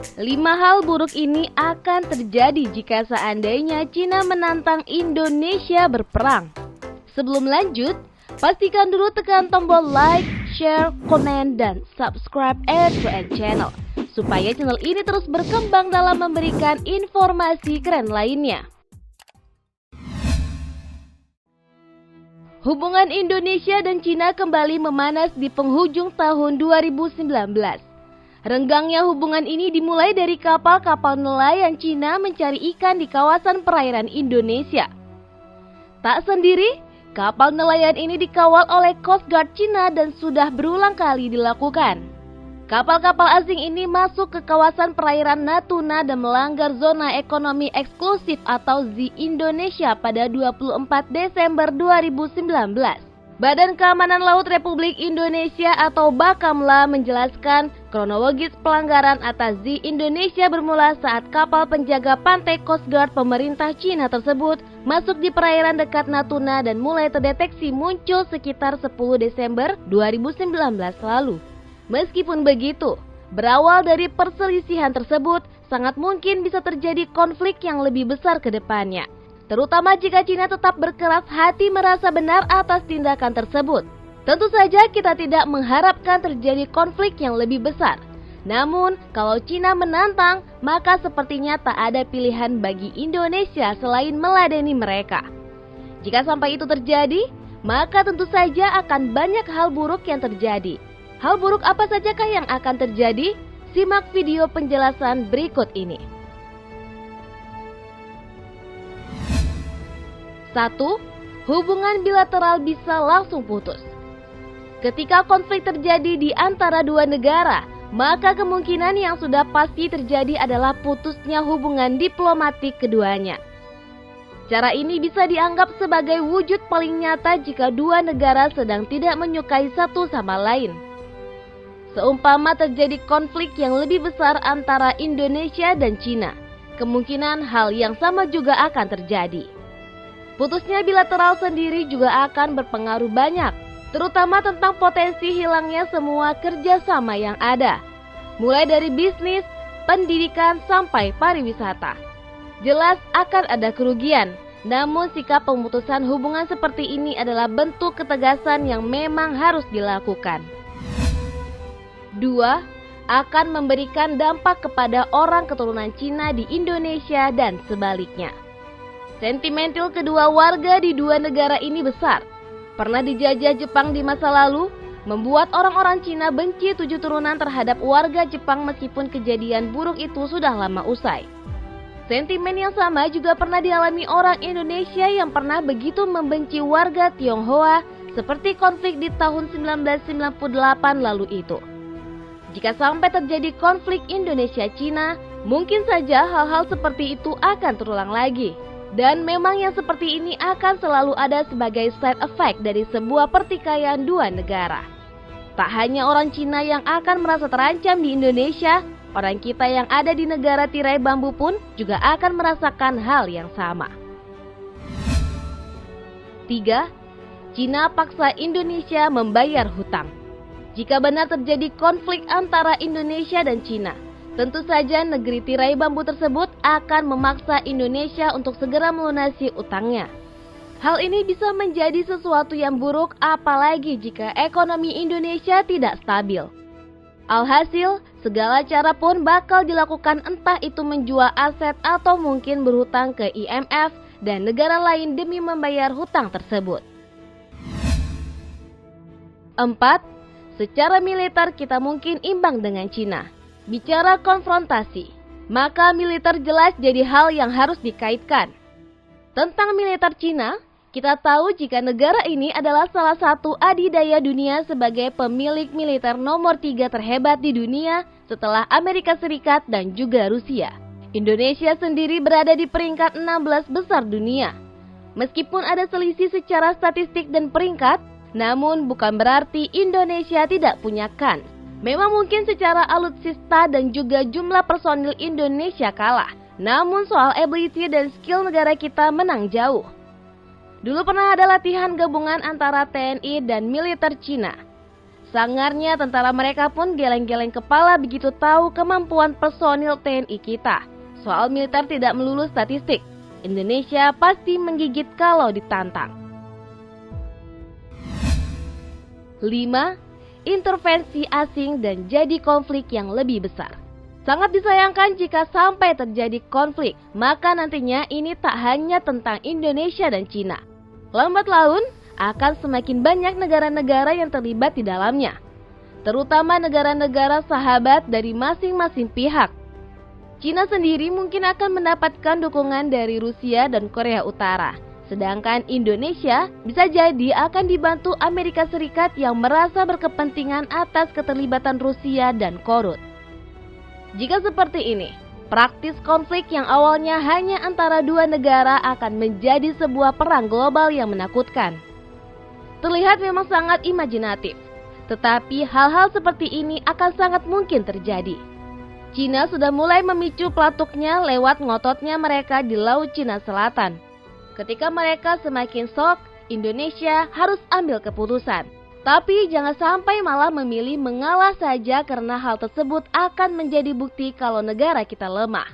5 hal buruk ini akan terjadi jika seandainya Cina menantang Indonesia berperang. Sebelum lanjut, pastikan dulu tekan tombol like, share, komen, dan subscribe R2N Channel supaya channel ini terus berkembang dalam memberikan informasi keren lainnya. Hubungan Indonesia dan Cina kembali memanas di penghujung tahun 2019. Renggangnya hubungan ini dimulai dari kapal-kapal nelayan Cina mencari ikan di kawasan perairan Indonesia. Tak sendiri, kapal nelayan ini dikawal oleh Coast Guard Cina dan sudah berulang kali dilakukan. Kapal-kapal asing ini masuk ke kawasan perairan Natuna dan melanggar zona ekonomi eksklusif atau ZEE Indonesia pada 24 Desember 2019. Badan Keamanan Laut Republik Indonesia atau Bakamla menjelaskan kronologis pelanggaran atas ZEE Indonesia bermula saat kapal penjaga pantai Coast Guard pemerintah Cina tersebut masuk di perairan dekat Natuna dan mulai terdeteksi muncul sekitar 10 Desember 2019 lalu. Meskipun begitu, berawal dari perselisihan tersebut, sangat mungkin bisa terjadi konflik yang lebih besar ke depannya. Terutama jika Cina tetap berkeras hati merasa benar atas tindakan tersebut. Tentu saja kita tidak mengharapkan terjadi konflik yang lebih besar. Namun, kalau Cina menantang, maka sepertinya tak ada pilihan bagi Indonesia selain meladeni mereka. Jika sampai itu terjadi, maka tentu saja akan banyak hal buruk yang terjadi. Hal buruk apa sajakah yang akan terjadi? Simak video penjelasan berikut ini. 1. Hubungan bilateral bisa langsung putus. Ketika konflik terjadi di antara dua negara, maka kemungkinan yang sudah pasti terjadi adalah putusnya hubungan diplomatik keduanya. Cara ini bisa dianggap sebagai wujud paling nyata jika dua negara sedang tidak menyukai satu sama lain. Seumpama terjadi konflik yang lebih besar antara Indonesia dan Cina, kemungkinan hal yang sama juga akan terjadi. Putusnya bilateral sendiri juga akan berpengaruh banyak, terutama tentang potensi hilangnya semua kerjasama yang ada, mulai dari bisnis, pendidikan, sampai pariwisata. Jelas akan ada kerugian, namun sikap pemutusan hubungan seperti ini adalah bentuk ketegasan yang memang harus dilakukan. 2. Akan memberikan dampak kepada orang keturunan Cina di Indonesia dan sebaliknya. Sentimental kedua warga di dua negara ini besar. Pernah dijajah Jepang di masa lalu, membuat orang-orang Cina benci 7 turunan terhadap warga Jepang meskipun kejadian buruk itu sudah lama usai. Sentimen yang sama juga pernah dialami orang Indonesia yang pernah begitu membenci warga Tionghoa seperti konflik di tahun 1998 lalu itu. Jika sampai terjadi konflik Indonesia-Cina, mungkin saja hal-hal seperti itu akan terulang lagi. Dan memang yang seperti ini akan selalu ada sebagai side effect dari sebuah pertikaian dua negara. Tak hanya orang Cina yang akan merasa terancam di Indonesia, orang kita yang ada di negara tirai bambu pun juga akan merasakan hal yang sama. 3. Cina paksa Indonesia membayar hutang. Jika benar terjadi konflik antara Indonesia dan Cina, tentu saja negeri tirai bambu tersebut akan memaksa Indonesia untuk segera melunasi utangnya. Hal ini bisa menjadi sesuatu yang buruk apalagi jika ekonomi Indonesia tidak stabil. Alhasil, segala cara pun bakal dilakukan entah itu menjual aset atau mungkin berhutang ke IMF dan negara lain demi membayar hutang tersebut. 4. Secara militer kita mungkin imbang dengan Cina. Bicara konfrontasi, maka militer jelas jadi hal yang harus dikaitkan. Tentang militer Cina, kita tahu jika negara ini adalah salah satu adidaya dunia sebagai pemilik militer nomor 3 terhebat di dunia setelah Amerika Serikat dan juga Rusia. Indonesia sendiri berada di peringkat 16 besar dunia. Meskipun ada selisih secara statistik dan peringkat, namun bukan berarti Indonesia tidak punya kans. Memang mungkin secara alutsista dan juga jumlah personil Indonesia kalah. Namun soal ability dan skill negara kita menang jauh. Dulu pernah ada latihan gabungan antara TNI dan militer Cina. Sangarnya tentara mereka pun geleng-geleng kepala begitu tahu kemampuan personil TNI kita. Soal militer tidak melulu statistik. Indonesia pasti menggigit kalau ditantang. 5. Intervensi asing dan jadi konflik yang lebih besar. Sangat disayangkan jika sampai terjadi konflik, maka nantinya ini tak hanya tentang Indonesia dan Cina. Lambat laun akan semakin banyak negara-negara yang terlibat di dalamnya, terutama negara-negara sahabat dari masing-masing pihak. Cina sendiri mungkin akan mendapatkan dukungan dari Rusia dan Korea Utara, sedangkan Indonesia bisa jadi akan dibantu Amerika Serikat yang merasa berkepentingan atas keterlibatan Rusia dan Korut. Jika seperti ini, praktis konflik yang awalnya hanya antara dua negara akan menjadi sebuah perang global yang menakutkan. Terlihat memang sangat imajinatif, tetapi hal-hal seperti ini akan sangat mungkin terjadi. Cina sudah mulai memicu pelatuknya lewat ngototnya mereka di Laut Cina Selatan. Ketika mereka semakin sok, Indonesia harus ambil keputusan. Tapi jangan sampai malah memilih mengalah saja karena hal tersebut akan menjadi bukti kalau negara kita lemah.